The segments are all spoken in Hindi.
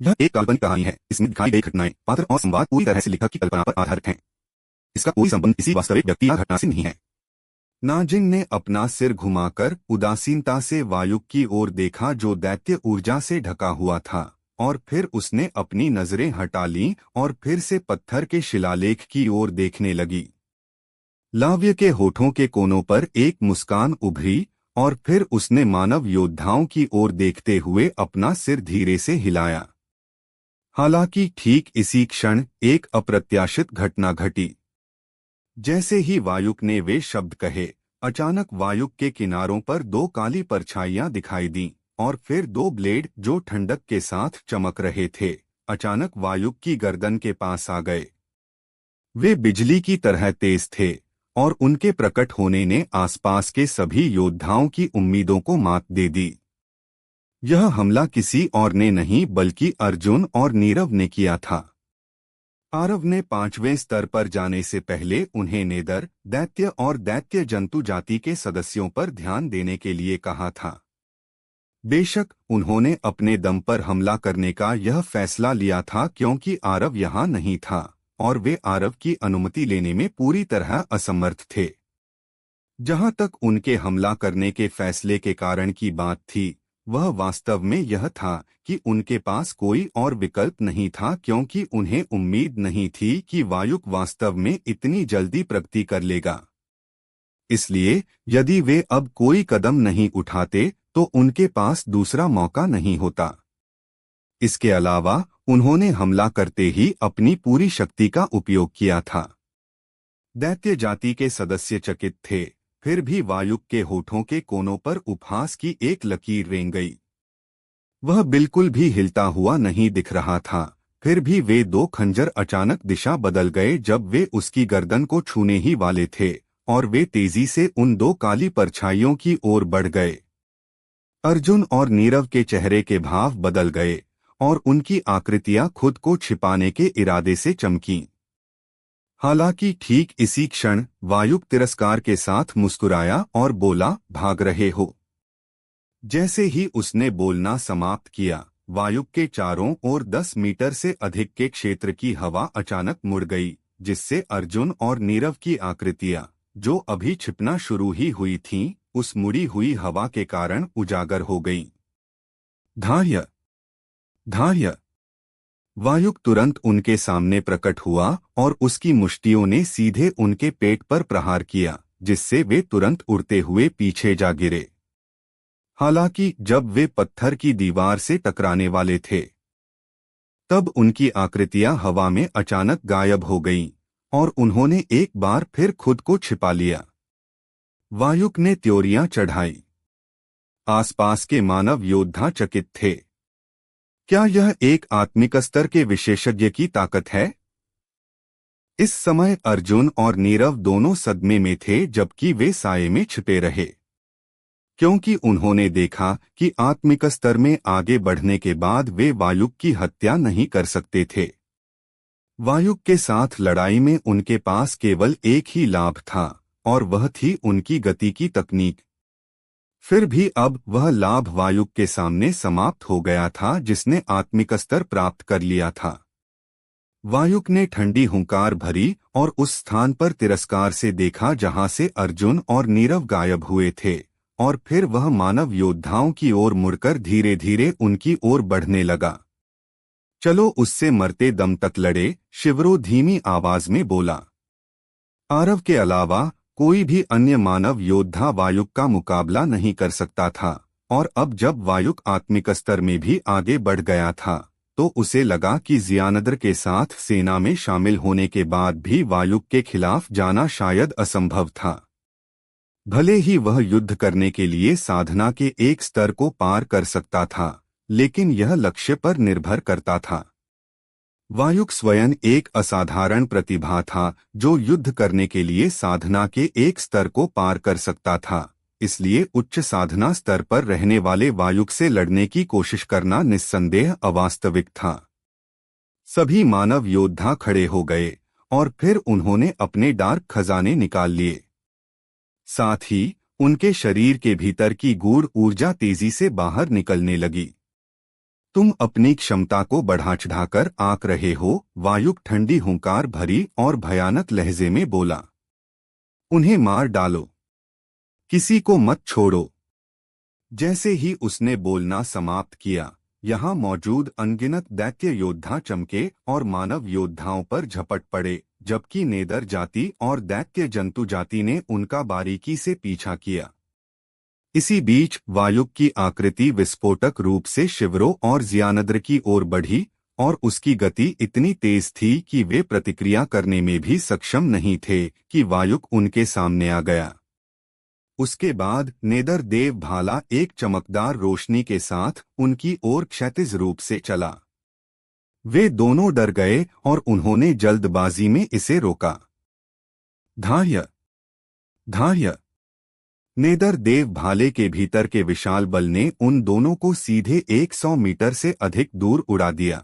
यह एक काल्पनिक कहानी है। इसमें दिखाई गई घटनाएं, पात्र और संवाद पूरी तरह से लेखक की कल्पना पर आधारित हैं। इसका कोई संबंध किसी वास्तविक व्यक्ति या घटना से नहीं है। नाजिन ने अपना सिर घुमाकर उदासीनता से वायुक की ओर देखा जो दैत्य ऊर्जा से ढका हुआ था, और फिर उसने अपनी नजरें हटा लीं और फिर से पत्थर के शिलालेख की ओर देखने लगी। लाव्य के होठों के कोनों पर एक मुस्कान उभरी और फिर उसने मानव योद्धाओं की ओर देखते हुए अपना सिर धीरे से हिलाया। हालांकि ठीक इसी क्षण एक अप्रत्याशित घटना घटी। जैसे ही वायुक ने वे शब्द कहे, अचानक वायुक के किनारों पर दो काली परछाइयां दिखाई दीं, और फिर दो ब्लेड जो ठंडक के साथ चमक रहे थे, अचानक वायुक की गर्दन के पास आ गए। वे बिजली की तरह तेज थे, और उनके प्रकट होने ने आसपास के सभी योद्धाओं की उम्मीदों को मात दे दी। यह हमला किसी और ने नहीं बल्कि अर्जुन और नीरव ने किया था। आरव ने 5वें स्तर पर जाने से पहले उन्हें नेदर, दैत्य और दैत्य जंतु जाति के सदस्यों पर ध्यान देने के लिए कहा था। बेशक उन्होंने अपने दम पर हमला करने का यह फैसला लिया था क्योंकि आरव यहाँ नहीं था, और वे आरव की अनुमति लेने में पूरी तरह असमर्थ थे। जहाँ तक उनके हमला करने के फैसले के कारण की बात थी, वह वास्तव में यह था कि उनके पास कोई और विकल्प नहीं था क्योंकि उन्हें उम्मीद नहीं थी कि वायुक वास्तव में इतनी जल्दी प्रगति कर लेगा। इसलिए यदि वे अब कोई कदम नहीं उठाते तो उनके पास दूसरा मौका नहीं होता। इसके अलावा उन्होंने हमला करते ही अपनी पूरी शक्ति का उपयोग किया था। दैत्य जाति के सदस्य चकित थे, फिर भी वायुक के होठों के कोनों पर उपहास की एक लकीर रेंग गई। वह बिल्कुल भी हिलता हुआ नहीं दिख रहा था। फिर भी वे दो खंजर अचानक दिशा बदल गए जब वे उसकी गर्दन को छूने ही वाले थे, और वे तेजी से उन दो काली परछाइयों की ओर बढ़ गए। अर्जुन और नीरव के चेहरे के भाव बदल गए, और उनकी आकृतियां खुद को छिपाने के इरादे से चमकीं। हालांकि ठीक इसी क्षण वायुक तिरस्कार के साथ मुस्कुराया और बोला, भाग रहे हो। जैसे ही उसने बोलना समाप्त किया, वायुक के चारों ओर 10 मीटर से अधिक के क्षेत्र की हवा अचानक मुड़ गई, जिससे अर्जुन और नीरव की आकृतियां, जो अभी छिपना शुरू ही हुई थीं, उस मुड़ी हुई हवा के कारण उजागर हो गईं। धार्य, धार्य। वायुक तुरंत उनके सामने प्रकट हुआ और उसकी मुष्टियों ने सीधे उनके पेट पर प्रहार किया, जिससे वे तुरंत उड़ते हुए पीछे जा गिरे। हालांकि जब वे पत्थर की दीवार से टकराने वाले थे, तब उनकी आकृतियां हवा में अचानक गायब हो गईं, और उन्होंने एक बार फिर खुद को छिपा लिया। वायुक ने त्योरियां चढ़ाई। आसपास के मानव योद्धा चकित थे। क्या यह एक आत्मिक स्तर के विशेषज्ञ की ताकत है? इस समय अर्जुन और नीरव दोनों सदमे में थे जबकि वे साये में छिपे रहे, क्योंकि उन्होंने देखा कि आत्मिक स्तर में आगे बढ़ने के बाद वे वायुक की हत्या नहीं कर सकते थे। वायुक के साथ लड़ाई में उनके पास केवल एक ही लाभ था, और वह थी उनकी गति की तकनीक। फिर भी अब वह लाभ वायुक के सामने समाप्त हो गया था जिसने आत्मिक स्तर प्राप्त कर लिया था। वायुक ने ठंडी हुंकार भरी और उस स्थान पर तिरस्कार से देखा जहां से अर्जुन और नीरव गायब हुए थे, और फिर वह मानव योद्धाओं की ओर मुड़कर धीरे धीरे उनकी ओर बढ़ने लगा। चलो उससे मरते दम तक लड़े, शिवरो धीमी आवाज में बोला। आरव के अलावा कोई भी अन्य मानव योद्धा वायुक का मुकाबला नहीं कर सकता था, और अब जब वायुक आत्मिक स्तर में भी आगे बढ़ गया था, तो उसे लगा कि जियानद्र के साथ सेना में शामिल होने के बाद भी वायुक के खिलाफ जाना शायद असंभव था। भले ही वह युद्ध करने के लिए साधना के एक स्तर को पार कर सकता था, लेकिन यह लक्ष्य पर निर्भर करता था। वायुक स्वयं एक असाधारण प्रतिभा था जो युद्ध करने के लिए साधना के एक स्तर को पार कर सकता था, इसलिए उच्च साधना स्तर पर रहने वाले वायुक से लड़ने की कोशिश करना निस्संदेह अवास्तविक था। सभी मानव योद्धा खड़े हो गए, और फिर उन्होंने अपने डार्क खजाने निकाल लिए। साथ ही उनके शरीर के भीतर की गूढ़ ऊर्जा तेजी से बाहर निकलने लगी। तुम अपनी क्षमता को बढ़ा चढ़ाकर आंक रहे हो, वायुक ठंडी हुंकार भरी और भयानक लहजे में बोला। उन्हें मार डालो, किसी को मत छोड़ो। जैसे ही उसने बोलना समाप्त किया, यहाँ मौजूद अनगिनत दैत्य योद्धा चमके और मानव योद्धाओं पर झपट पड़े, जबकि नेदर जाति और दैत्य जंतु जाति ने उनका बारीकी से पीछा किया। इसी बीच वायुक की आकृति विस्फोटक रूप से शिवरो और जियानद्र की ओर बढ़ी, और उसकी गति इतनी तेज थी कि वे प्रतिक्रिया करने में भी सक्षम नहीं थे कि वायुक उनके सामने आ गया। उसके बाद नेदर देव भाला एक चमकदार रोशनी के साथ उनकी ओर क्षैतिज रूप से चला। वे दोनों डर गए और उन्होंने जल्दबाजी में इसे रोका। धार्य, धार्य। नेदर देव भाले के भीतर के विशाल बल ने उन दोनों को सीधे 100 मीटर से अधिक दूर उड़ा दिया।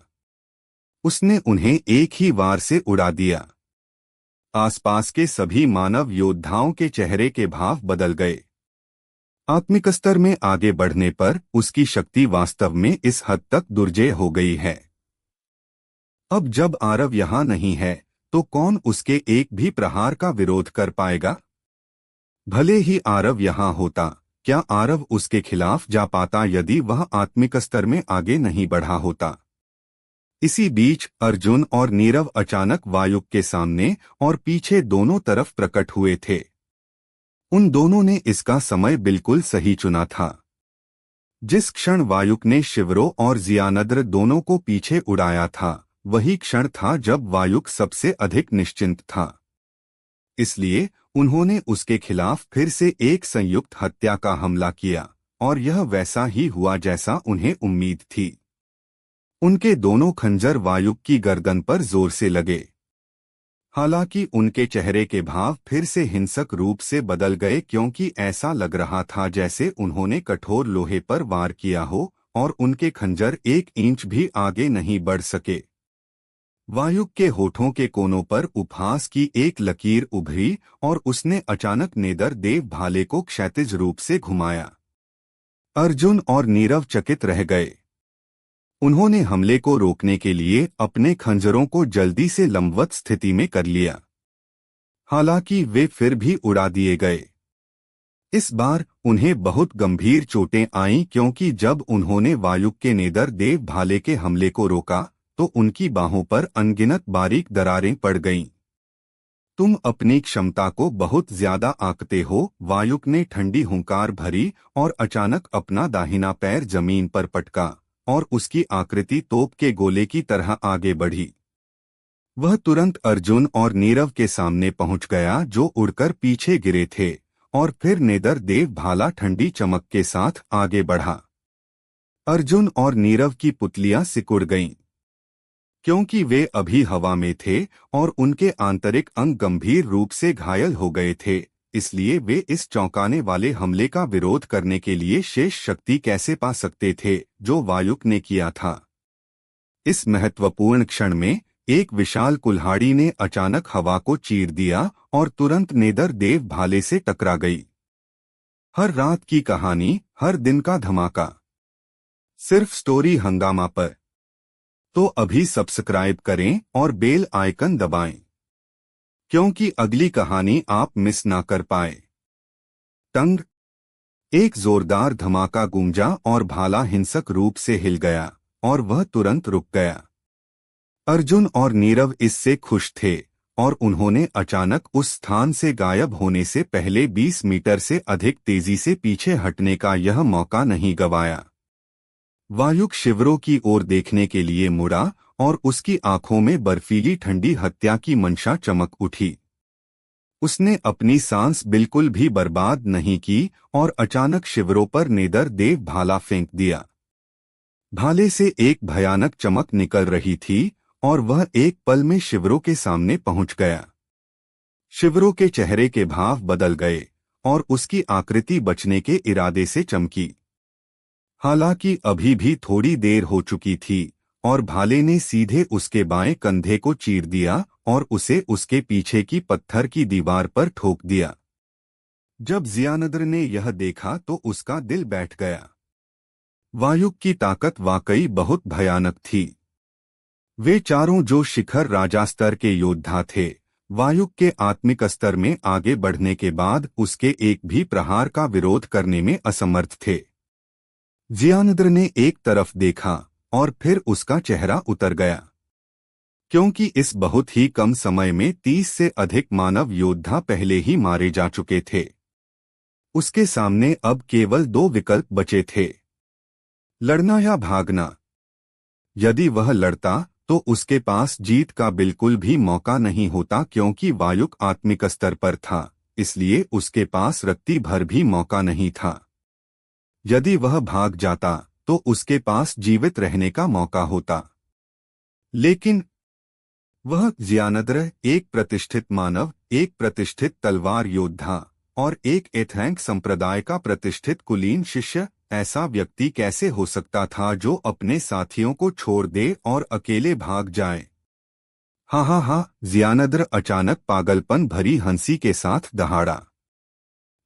उसने उन्हें एक ही वार से उड़ा दिया। आसपास के सभी मानव योद्धाओं के चेहरे के भाव बदल गए। आत्मिक स्तर में आगे बढ़ने पर उसकी शक्ति वास्तव में इस हद तक दुर्जेय हो गई है। अब जब आरव यहाँ नहीं है, तो कौन उसके एक भी प्रहार का विरोध कर पाएगा? भले ही आरव यहाँ होता, क्या आरव उसके खिलाफ जा पाता यदि वह आत्मिक स्तर में आगे नहीं बढ़ा होता? इसी बीच अर्जुन और नीरव अचानक वायुक के सामने और पीछे दोनों तरफ प्रकट हुए थे। उन दोनों ने इसका समय बिल्कुल सही चुना था। जिस क्षण वायुक ने शिवरो और जियानद्र दोनों को पीछे उड़ाया था, वही क्षण था जब वायुक सबसे अधिक निश्चिंत था। इसलिए उन्होंने उसके खिलाफ फिर से एक संयुक्त हत्या का हमला किया, और यह वैसा ही हुआ जैसा उन्हें उम्मीद थी। उनके दोनों खंजर वायुक की गर्दन पर जोर से लगे। हालांकि उनके चेहरे के भाव फिर से हिंसक रूप से बदल गए, क्योंकि ऐसा लग रहा था जैसे उन्होंने कठोर लोहे पर वार किया हो और उनके खंजर 1 इंच भी आगे नहीं बढ़ सके। वायुक के होठों के कोनों पर उपहास की एक लकीर उभरी और उसने अचानक नेदर देव भाले को क्षैतिज रूप से घुमाया। अर्जुन और नीरव चकित रह गए। उन्होंने हमले को रोकने के लिए अपने खंजरों को जल्दी से लंबवत स्थिति में कर लिया। हालांकि वे फिर भी उड़ा दिए गए। इस बार उन्हें बहुत गंभीर चोटें आईं, क्योंकि जब उन्होंने वायुक के नेदर देव भाले के हमले को रोका तो उनकी बाहों पर अनगिनत बारीक दरारें पड़ गईं। तुम अपनी क्षमता को बहुत ज्यादा आंकते हो, वायुक ने ठंडी हुंकार भरी और अचानक अपना दाहिना पैर जमीन पर पटका और उसकी आकृति तोप के गोले की तरह आगे बढ़ी। वह तुरंत अर्जुन और नीरव के सामने पहुंच गया, जो उड़कर पीछे गिरे थे, और फिर नेदर देव भाला ठंडी चमक के साथ आगे बढ़ा। अर्जुन और नीरव की पुतलियां सिकुड़ गईं, क्योंकि वे अभी हवा में थे और उनके आंतरिक अंग गंभीर रूप से घायल हो गए थे। इसलिए वे इस चौंकाने वाले हमले का विरोध करने के लिए शेष शक्ति कैसे पा सकते थे जो वायुक ने किया था। इस महत्वपूर्ण क्षण में एक विशाल कुल्हाड़ी ने अचानक हवा को चीर दिया और तुरंत नेदर देव भाले से टकरा गई। हर रात की कहानी, हर दिन का धमाका, सिर्फ स्टोरी हंगामा पर। तो अभी सब्सक्राइब करें और बेल आइकन दबाएं, क्योंकि अगली कहानी आप मिस ना कर पाए। टंग। एक जोरदार धमाका गूंजा और भाला हिंसक रूप से हिल गया और वह तुरंत रुक गया। अर्जुन और नीरव इससे खुश थे और उन्होंने अचानक उस स्थान से गायब होने से पहले 20 मीटर से अधिक तेजी से पीछे हटने का यह मौका नहीं गंवाया। वायुक शिवरों की ओर देखने के लिए मुड़ा और उसकी आंखों में बर्फीली ठंडी हत्या की मंशा चमक उठी। उसने अपनी सांस बिल्कुल भी बर्बाद नहीं की और अचानक शिवरों पर नेदर देव भाला फेंक दिया। भाले से एक भयानक चमक निकल रही थी और वह एक पल में शिवरों के सामने पहुंच गया। शिवरों के चेहरे के भाव बदल गए और उसकी आकृति बचने के इरादे से चमकी। हालांकि अभी भी थोड़ी देर हो चुकी थी और भाले ने सीधे उसके बाएं कंधे को चीर दिया और उसे उसके पीछे की पत्थर की दीवार पर ठोक दिया। जब जियानद्र ने यह देखा तो उसका दिल बैठ गया। वायुक की ताकत वाकई बहुत भयानक थी। वे चारों जो शिखर राजा स्तर के योद्धा थे, वायुक के आत्मिक स्तर में आगे बढ़ने के बाद उसके एक भी प्रहार का विरोध करने में असमर्थ थे। जियानद्र ने एक तरफ देखा और फिर उसका चेहरा उतर गया, क्योंकि इस बहुत ही कम समय में 30 से अधिक मानव योद्धा पहले ही मारे जा चुके थे। उसके सामने अब केवल 2 विकल्प बचे थे, लड़ना या भागना। यदि वह लड़ता तो उसके पास जीत का बिल्कुल भी मौका नहीं होता, क्योंकि वायुक आत्मिक स्तर पर था, इसलिए उसके पास रत्ती भर भी मौका नहीं था। यदि वह भाग जाता तो उसके पास जीवित रहने का मौका होता। लेकिन वह जियानद्र, एक प्रतिष्ठित मानव, एक प्रतिष्ठित तलवार योद्धा और एक एथेंक संप्रदाय का प्रतिष्ठित कुलीन शिष्य, ऐसा व्यक्ति कैसे हो सकता था जो अपने साथियों को छोड़ दे और अकेले भाग जाए? हाँ हाँ हाँ, जियानद्र अचानक पागलपन भरी हंसी के साथ दहाड़ा।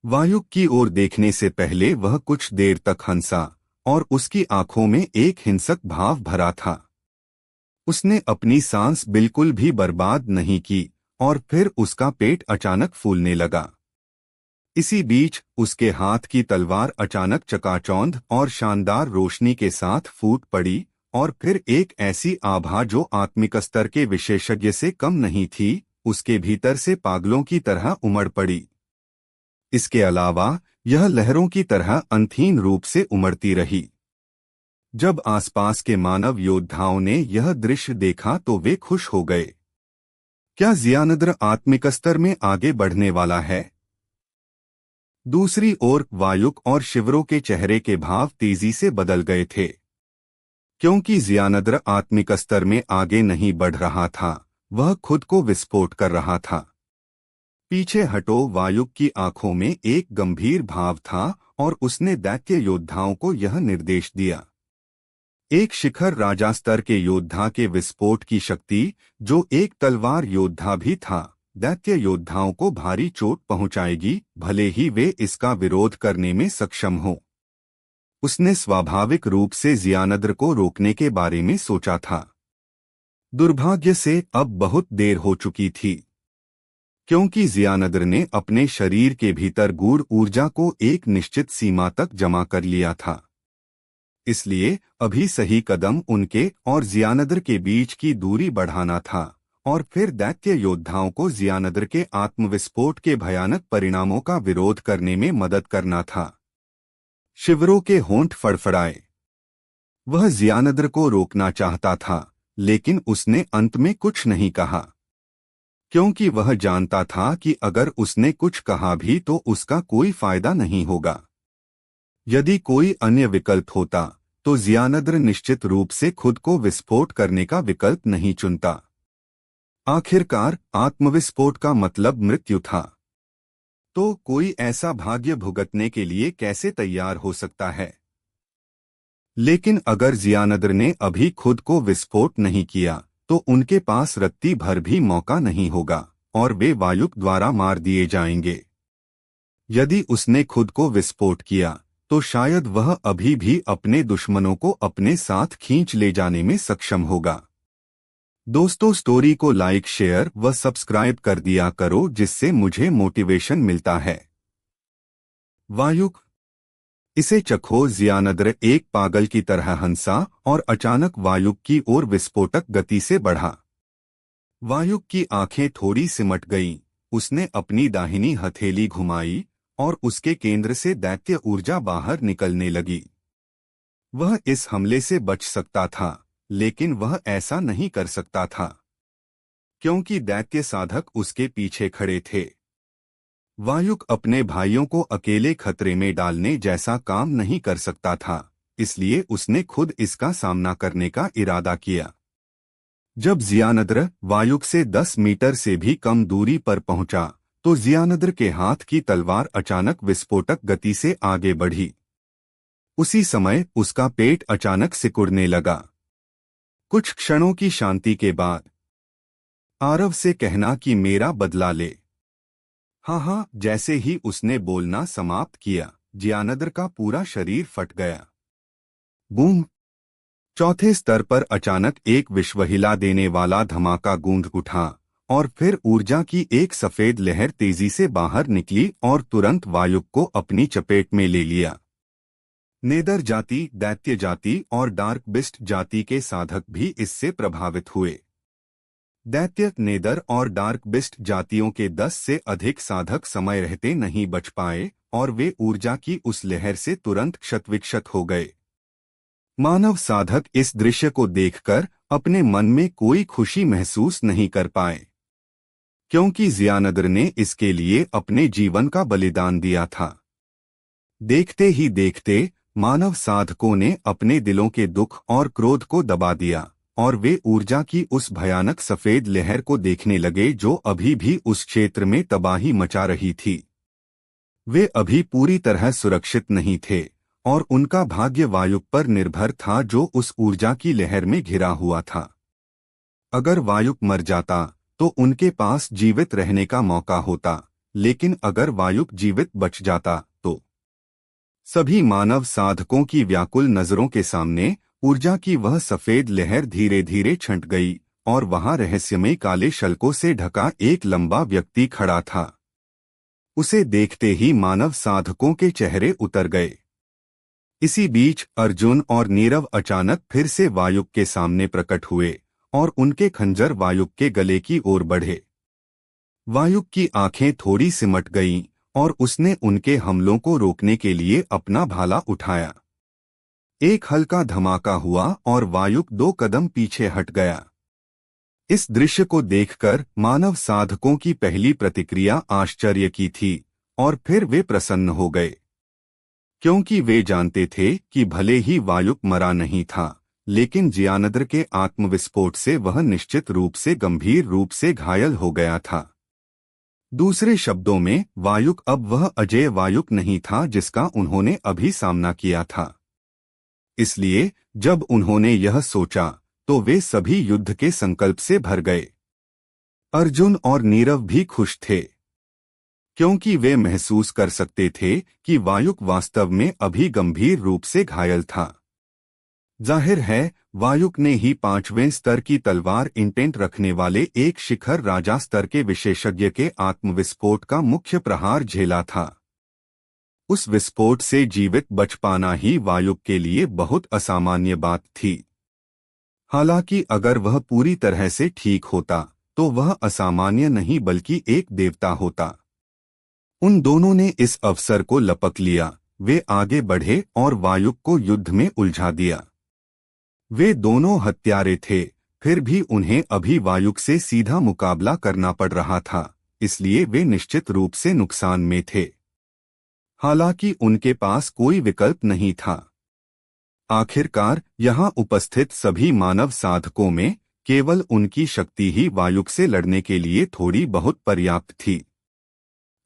वायुक की ओर देखने से पहले वह कुछ देर तक हंसा और उसकी आंखों में एक हिंसक भाव भरा था। उसने अपनी सांस बिल्कुल भी बर्बाद नहीं की और फिर उसका पेट अचानक फूलने लगा। इसी बीच उसके हाथ की तलवार अचानक चकाचौंध और शानदार रोशनी के साथ फूट पड़ी और फिर एक ऐसी आभा जो आत्मिक स्तर के विशेषज्ञ से कम नहीं थी, उसके भीतर से पागलों की तरह उमड़ पड़ी। इसके अलावा यह लहरों की तरह अंतहीन रूप से उमड़ती रही। जब आसपास के मानव योद्धाओं ने यह दृश्य देखा तो वे खुश हो गए। क्या जियानद्र आत्मिक स्तर में आगे बढ़ने वाला है? दूसरी ओर वायुक और शिवरों के चेहरे के भाव तेजी से बदल गए थे, क्योंकि जियानद्र आत्मिक स्तर में आगे नहीं बढ़ रहा था, वह खुद को विस्फोट कर रहा था। पीछे हटो, वायुक की आंखों में एक गंभीर भाव था और उसने दैत्य योद्धाओं को यह निर्देश दिया। एक शिखर राजा स्तर के योद्धा के विस्फोट की शक्ति, जो एक तलवार योद्धा भी था, दैत्य योद्धाओं को भारी चोट पहुंचाएगी, भले ही वे इसका विरोध करने में सक्षम हों। उसने स्वाभाविक रूप से जियानद्र को रोकने के बारे में सोचा था। दुर्भाग्य से अब बहुत देर हो चुकी थी, क्योंकि जियानद्र ने अपने शरीर के भीतर गूढ़ ऊर्जा को एक निश्चित सीमा तक जमा कर लिया था। इसलिए अभी सही कदम उनके और जियानद्र के बीच की दूरी बढ़ाना था और फिर दैत्य योद्धाओं को जियानद्र के आत्मविस्फोट के भयानक परिणामों का विरोध करने में मदद करना था। शिवरों के होंठ फड़फड़ाए। वह जियानद्र को रोकना चाहता था, लेकिन उसने अंत में कुछ नहीं कहा, क्योंकि वह जानता था कि अगर उसने कुछ कहा भी तो उसका कोई फायदा नहीं होगा। यदि कोई अन्य विकल्प होता तो जियानद्र निश्चित रूप से खुद को विस्फोट करने का विकल्प नहीं चुनता। आखिरकार आत्मविस्फोट का मतलब मृत्यु था, तो कोई ऐसा भाग्य भुगतने के लिए कैसे तैयार हो सकता है? लेकिन अगर जियानद्र ने अभी खुद को विस्फोट नहीं किया तो उनके पास रत्ती भर भी मौका नहीं होगा और वे वायुक द्वारा मार दिए जाएंगे। यदि उसने खुद को विस्फोट किया तो शायद वह अभी भी अपने दुश्मनों को अपने साथ खींच ले जाने में सक्षम होगा। दोस्तों, स्टोरी को लाइक, शेयर व सब्सक्राइब कर दिया करो, जिससे मुझे मोटिवेशन मिलता है। वायुक, इसे चखो। जियानद्र एक पागल की तरह हंसा और अचानक वायुक की ओर विस्फोटक गति से बढ़ा। वायुक की आंखें थोड़ी सिमट गईं। उसने अपनी दाहिनी हथेली घुमाई और उसके केंद्र से दैत्य ऊर्जा बाहर निकलने लगी। वह इस हमले से बच सकता था, लेकिन वह ऐसा नहीं कर सकता था, क्योंकि दैत्य साधक उसके पीछे खड़े थे। वायुक अपने भाइयों को अकेले खतरे में डालने जैसा काम नहीं कर सकता था, इसलिए उसने खुद इसका सामना करने का इरादा किया। जब जियानद्र वायुक से 10 मीटर से भी कम दूरी पर पहुंचा तो जियानद्र के हाथ की तलवार अचानक विस्फोटक गति से आगे बढ़ी। उसी समय उसका पेट अचानक सिकुड़ने लगा। कुछ क्षणों की शांति के बाद आरव से कहना कि मेरा बदला ले। हाँ हाँ, जैसे ही उसने बोलना समाप्त किया, जियानद्र का पूरा शरीर फट गया। बूम। चौथे स्तर पर अचानक एक विश्व हिला देने वाला धमाका गूंज उठा और फिर ऊर्जा की एक सफेद लहर तेजी से बाहर निकली और तुरंत वायुक को अपनी चपेट में ले लिया। नेदर जाति, दैत्य जाति और डार्क बिस्ट जाति के साधक भी इससे प्रभावित हुए। दैत्य, नेदर और डार्क बिस्ट जातियों के 10 से अधिक साधक समय रहते नहीं बच पाए और वे ऊर्जा की उस लहर से तुरंत क्षतविक्षत हो गए। मानव साधक इस दृश्य को देखकर अपने मन में कोई खुशी महसूस नहीं कर पाए, क्योंकि जियानदर ने इसके लिए अपने जीवन का बलिदान दिया था। देखते ही देखते मानव साधकों ने अपने दिलों के दुख और क्रोध को दबा दिया और वे ऊर्जा की उस भयानक सफेद लहर को देखने लगे जो अभी भी उस क्षेत्र में तबाही मचा रही थी। वे अभी पूरी तरह सुरक्षित नहीं थे और उनका भाग्य वायुक पर निर्भर था जो उस ऊर्जा की लहर में घिरा हुआ था। अगर वायुक मर जाता तो उनके पास जीवित रहने का मौका होता, लेकिन अगर वायुक जीवित बच जाता तो सभी मानव साधकों की व्याकुल नजरों के सामने ऊर्जा की वह सफेद लहर धीरे धीरे छंट गई और वहां रहस्यमय काले शल्कों से ढका एक लंबा व्यक्ति खड़ा था। उसे देखते ही मानव साधकों के चेहरे उतर गए। इसी बीच अर्जुन और नीरव अचानक फिर से वायुक के सामने प्रकट हुए और उनके खंजर वायुक के गले की ओर बढ़े। वायुक की आंखें थोड़ी सिमट गईं और उसने उनके हमलों को रोकने के लिए अपना भाला उठाया। एक हल्का धमाका हुआ और वायुक 2 कदम पीछे हट गया। इस दृश्य को देखकर मानव साधकों की पहली प्रतिक्रिया आश्चर्य की थी और फिर वे प्रसन्न हो गए, क्योंकि वे जानते थे कि भले ही वायुक मरा नहीं था, लेकिन जियानद्र के आत्मविस्फोट से वह निश्चित रूप से गंभीर रूप से घायल हो गया था। दूसरे शब्दों में, वायुक अब वह अजय वायुक नहीं था जिसका उन्होंने अभी सामना किया था। इसलिए जब उन्होंने यह सोचा तो वे सभी युद्ध के संकल्प से भर गए। अर्जुन और नीरव भी खुश थे, क्योंकि वे महसूस कर सकते थे कि वायुक वास्तव में अभी गंभीर रूप से घायल था। जाहिर है वायुक ने ही 5वें स्तर की तलवार इंटेंट रखने वाले एक शिखर राजा स्तर के विशेषज्ञ के आत्मविस्फोट का मुख्य प्रहार झेला था। उस विस्फोट से जीवित बच पाना ही वायुक के लिए बहुत असामान्य बात थी। हालांकि अगर वह पूरी तरह से ठीक होता तो वह असामान्य नहीं बल्कि एक देवता होता। उन दोनों ने इस अवसर को लपक लिया। वे आगे बढ़े और वायुक को युद्ध में उलझा दिया। वे दोनों हत्यारे थे, फिर भी उन्हें अभी वायुक से सीधा मुकाबला करना पड़ रहा था, इसलिए वे निश्चित रूप से नुकसान में थे। हालांकि उनके पास कोई विकल्प नहीं था। आखिरकार यहाँ उपस्थित सभी मानव साधकों में केवल उनकी शक्ति ही वायुक से लड़ने के लिए थोड़ी बहुत पर्याप्त थी।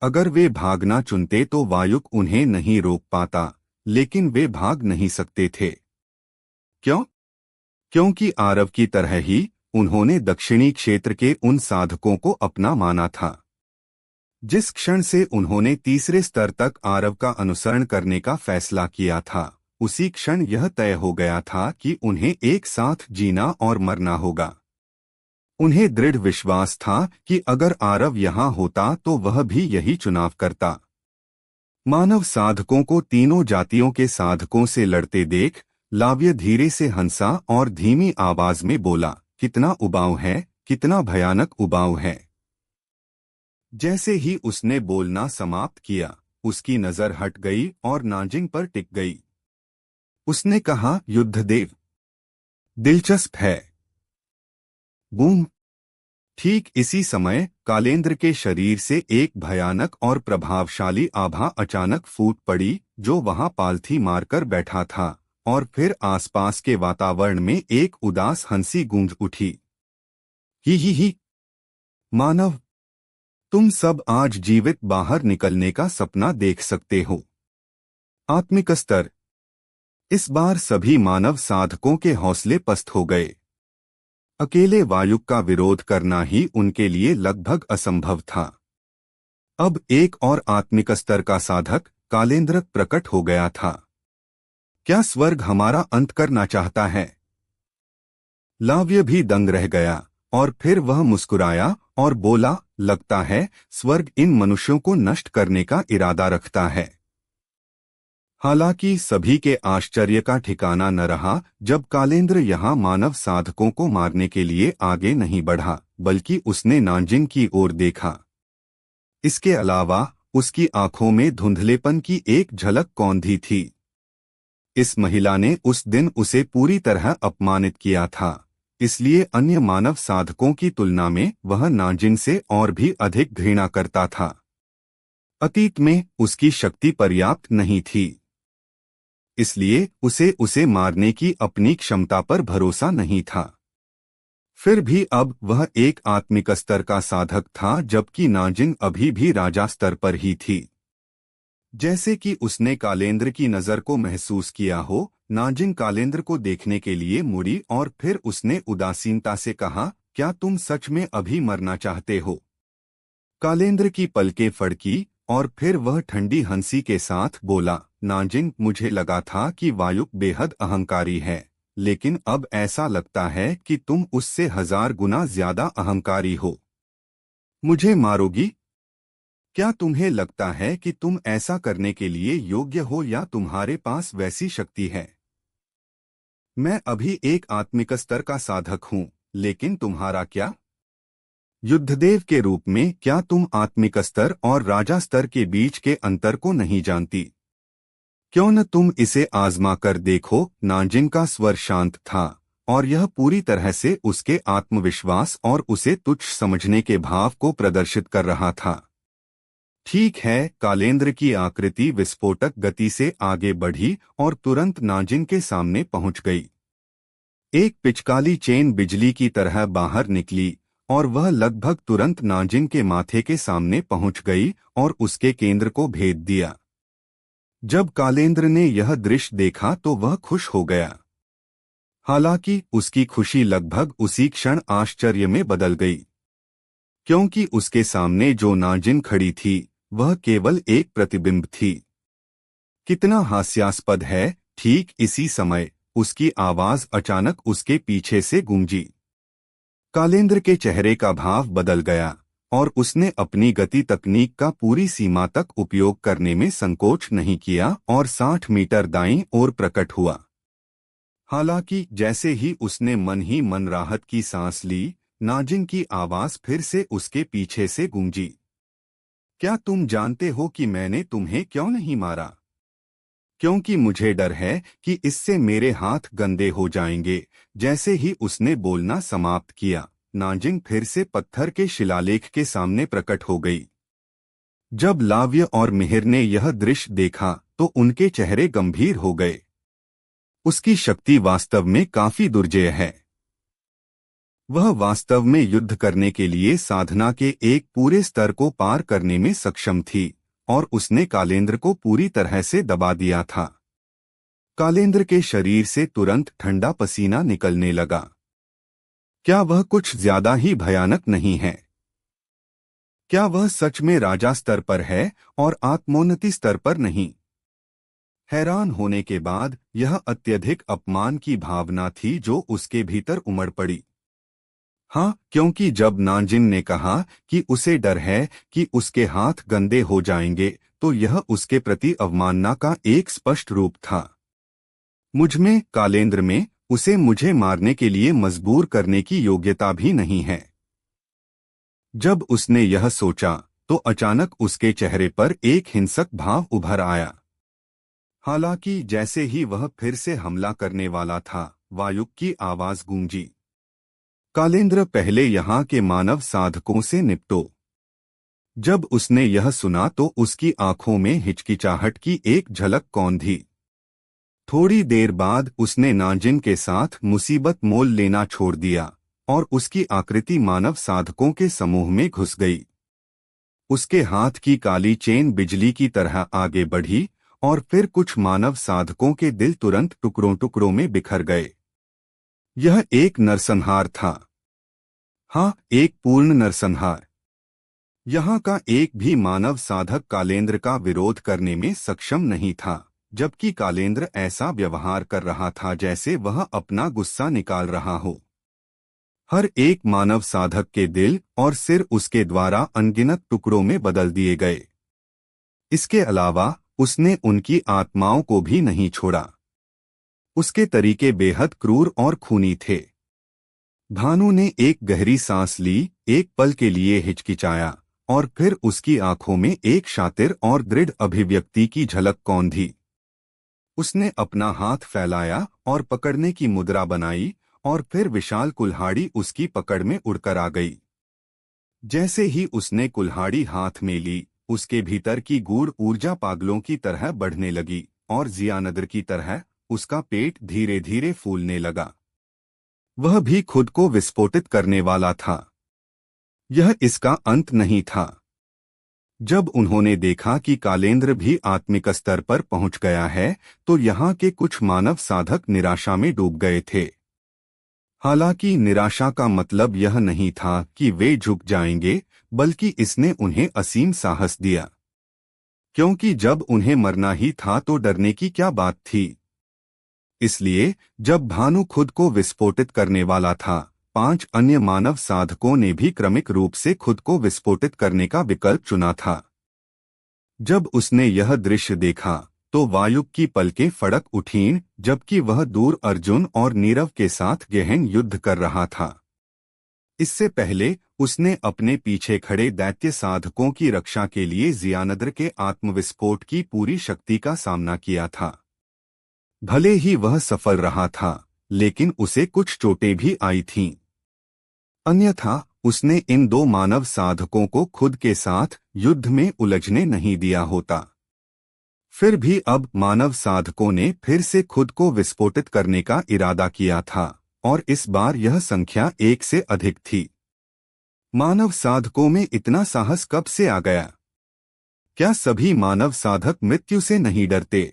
अगर वे भागना चुनते तो वायुक उन्हें नहीं रोक पाता, लेकिन वे भाग नहीं सकते थे। क्यों? क्योंकि आरव की तरह ही उन्होंने दक्षिणी क्षेत्र के उन साधकों को अपना माना था। जिस क्षण से उन्होंने तीसरे स्तर तक आरव का अनुसरण करने का फैसला किया था, उसी क्षण यह तय हो गया था कि उन्हें एक साथ जीना और मरना होगा। उन्हें दृढ़ विश्वास था कि अगर आरव यहाँ होता तो वह भी यही चुनाव करता। मानव साधकों को तीनों जातियों के साधकों से लड़ते देख लाव्य धीरे से हंसा और धीमी आवाज में बोला, कितना उबाऊ है, कितना भयानक उबाऊ है। जैसे ही उसने बोलना समाप्त किया, उसकी नजर हट गई और नाजिंग पर टिक गई। उसने कहा, युद्धदेव, दिलचस्प है। बूम। ठीक इसी समय कालेंद्र के शरीर से एक भयानक और प्रभावशाली आभा अचानक फूट पड़ी, जो वहां पालथी मारकर बैठा था, और फिर आसपास के वातावरण में एक उदास हंसी गूंज उठी। ही मानव, तुम सब आज जीवित बाहर निकलने का सपना देख सकते हो। आत्मिक स्तर। इस बार सभी मानव साधकों के हौसले पस्त हो गए। अकेले वायुक का विरोध करना ही उनके लिए लगभग असंभव था। अब एक और आत्मिक स्तर का साधक कालेंद्र प्रकट हो गया था। क्या स्वर्ग हमारा अंत करना चाहता है? लाव्य भी दंग रह गया और फिर वह मुस्कुराया और बोला, लगता है स्वर्ग इन मनुष्यों को नष्ट करने का इरादा रखता है। हालांकि सभी के आश्चर्य का ठिकाना न रहा जब कालेंद्र यहाँ मानव साधकों को मारने के लिए आगे नहीं बढ़ा, बल्कि उसने नाजिन की ओर देखा। इसके अलावा उसकी आंखों में धुंधलेपन की एक झलक कौंधी थी। इस महिला ने उस दिन उसे पूरी तरह अपमानित किया था, इसलिए अन्य मानव साधकों की तुलना में वह नाजिन से और भी अधिक घृणा करता था। अतीत में उसकी शक्ति पर्याप्त नहीं थी, इसलिए उसे मारने की अपनी क्षमता पर भरोसा नहीं था। फिर भी अब वह एक आत्मिक स्तर का साधक था, जबकि नाजिन अभी भी राजा स्तर पर ही थी। जैसे कि उसने कालेंद्र की नजर को महसूस किया हो, नाजिन कालेंद्र को देखने के लिए मुड़ी और फिर उसने उदासीनता से कहा, क्या तुम सच में अभी मरना चाहते हो? कालेंद्र की पलकें फड़की और फिर वह ठंडी हंसी के साथ बोला, नाजिन, मुझे लगा था कि वायुक बेहद अहंकारी है, लेकिन अब ऐसा लगता है कि तुम उससे 1000 गुना ज्यादा अहंकारी हो। मुझे मारोगी? क्या तुम्हें लगता है कि तुम ऐसा करने के लिए योग्य हो या तुम्हारे पास वैसी शक्ति है? मैं अभी एक आत्मिक स्तर का साधक हूँ, लेकिन तुम्हारा क्या? युद्धदेव के रूप में क्या तुम आत्मिक स्तर और राजा स्तर के बीच के अंतर को नहीं जानती? क्यों न तुम इसे आजमा कर देखो। नाजिन का स्वर शांत था और यह पूरी तरह से उसके आत्मविश्वास और उसे तुच्छ समझने के भाव को प्रदर्शित कर रहा था। ठीक है, कालेंद्र की आकृति विस्फोटक गति से आगे बढ़ी और तुरंत नाजिन के सामने पहुंच गई। एक पिचकाली चेन बिजली की तरह बाहर निकली और वह लगभग तुरंत नाजिन के माथे के सामने पहुंच गई और उसके केंद्र को भेद दिया। जब कालेंद्र ने यह दृश्य देखा तो वह खुश हो गया। हालांकि उसकी खुशी लगभग उसी क्षण आश्चर्य में बदल गई, क्योंकि उसके सामने जो नाजिन खड़ी थी वह केवल एक प्रतिबिंब थी। कितना हास्यास्पद है। ठीक इसी समय उसकी आवाज अचानक उसके पीछे से गूंजी। कालेंद्र के चेहरे का भाव बदल गया और उसने अपनी गति तकनीक का पूरी सीमा तक उपयोग करने में संकोच नहीं किया और 60 मीटर दाईं ओर प्रकट हुआ। हालांकि जैसे ही उसने मन ही मन राहत की सांस ली, नाजिन की आवाज फिर से उसके पीछे से गूंजी। क्या तुम जानते हो कि मैंने तुम्हें क्यों नहीं मारा? क्योंकि मुझे डर है कि इससे मेरे हाथ गंदे हो जाएंगे। जैसे ही उसने बोलना समाप्त किया, नाजिन फिर से पत्थर के शिलालेख के सामने प्रकट हो गई। जब लाव्य और मिहिर ने यह दृश्य देखा तो उनके चेहरे गंभीर हो गए। उसकी शक्ति वास्तव में काफी दुर्जेय है। वह वास्तव में युद्ध करने के लिए साधना के एक पूरे स्तर को पार करने में सक्षम थी और उसने कालेंद्र को पूरी तरह से दबा दिया था। कालेंद्र के शरीर से तुरंत ठंडा पसीना निकलने लगा। क्या वह कुछ ज्यादा ही भयानक नहीं है? क्या वह सच में राजा स्तर पर है और आत्मोन्नति स्तर पर नहीं? हैरान होने के बाद यह अत्यधिक अपमान की भावना थी जो उसके भीतर उमड़ पड़ी। हाँ, क्योंकि जब नाजिन ने कहा कि उसे डर है कि उसके हाथ गंदे हो जाएंगे, तो यह उसके प्रति अवमानना का एक स्पष्ट रूप था। मुझमें, कालेंद्र में, उसे मुझे मारने के लिए मजबूर करने की योग्यता भी नहीं है। जब उसने यह सोचा तो अचानक उसके चेहरे पर एक हिंसक भाव उभर आया। हालांकि जैसे ही वह फिर से हमला करने वाला था, वायुक की आवाज गूंजी, कालेंद्र, पहले यहाँ के मानव साधकों से निपटो। जब उसने यह सुना तो उसकी आंखों में हिचकिचाहट की एक झलक कौंधी। थोड़ी देर बाद उसने नाजिन के साथ मुसीबत मोल लेना छोड़ दिया और उसकी आकृति मानव साधकों के समूह में घुस गई। उसके हाथ की काली चेन बिजली की तरह आगे बढ़ी और फिर कुछ मानव साधकों के दिल तुरंत टुकड़ों टुकड़ों में बिखर गए। यह एक नरसंहार था। हाँ, एक पूर्ण नरसंहार। यहाँ का एक भी मानव साधक कालेंद्र का विरोध करने में सक्षम नहीं था, जबकि कालेंद्र ऐसा व्यवहार कर रहा था जैसे वह अपना गुस्सा निकाल रहा हो। हर एक मानव साधक के दिल और सिर उसके द्वारा अनगिनत टुकड़ों में बदल दिए गए। इसके अलावा उसने उनकी आत्माओं को भी नहीं छोड़ा। उसके तरीके बेहद क्रूर और खूनी थे। भानु ने एक गहरी सांस ली, एक पल के लिए हिचकिचाया और फिर उसकी आंखों में एक शातिर और दृढ़ अभिव्यक्ति की झलक कौंधी। उसने अपना हाथ फैलाया और पकड़ने की मुद्रा बनाई और फिर विशाल कुल्हाड़ी उसकी पकड़ में उड़कर आ गई। जैसे ही उसने कुल्हाड़ी हाथ में ली, उसके भीतर की गूढ़ ऊर्जा पागलों की तरह बढ़ने लगी और जियानदर की तरह उसका पेट धीरे धीरे फूलने लगा। वह भी खुद को विस्फोटित करने वाला था। यह इसका अंत नहीं था। जब उन्होंने देखा कि कालेंद्र भी आत्मिक स्तर पर पहुंच गया है, तो यहाँ के कुछ मानव साधक निराशा में डूब गए थे। हालांकि निराशा का मतलब यह नहीं था कि वे झुक जाएंगे, बल्कि इसने उन्हें असीम साहस दिया। क्योंकि जब उन्हें मरना ही था तो डरने की क्या बात थी। इसलिए जब भानु खुद को विस्फोटित करने वाला था, 5 अन्य मानव साधकों ने भी क्रमिक रूप से खुद को विस्फोटित करने का विकल्प चुना था। जब उसने यह दृश्य देखा तो वायुक की पलकें फड़क उठीं, जबकि वह दूर अर्जुन और नीरव के साथ गहन युद्ध कर रहा था। इससे पहले उसने अपने पीछे खड़े दैत्य साधकों की रक्षा के लिए जियानद्र के आत्मविस्फोट की पूरी शक्ति का सामना किया था। भले ही वह सफल रहा था, लेकिन उसे कुछ चोटें भी आई थीं। अन्यथा उसने इन 2 मानव साधकों को खुद के साथ युद्ध में उलझने नहीं दिया होता। फिर भी अब मानव साधकों ने फिर से खुद को विस्फोटित करने का इरादा किया था, और इस बार यह संख्या 1 से अधिक थी। मानव साधकों में इतना साहस कब से आ गया? क्या सभी मानव साधक मृत्यु से नहीं डरते?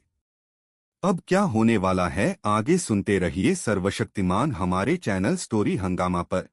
अब क्या होने वाला है, आगे सुनते रहिए सर्वशक्तिमान हमारे चैनल स्टोरी हंगामा पर।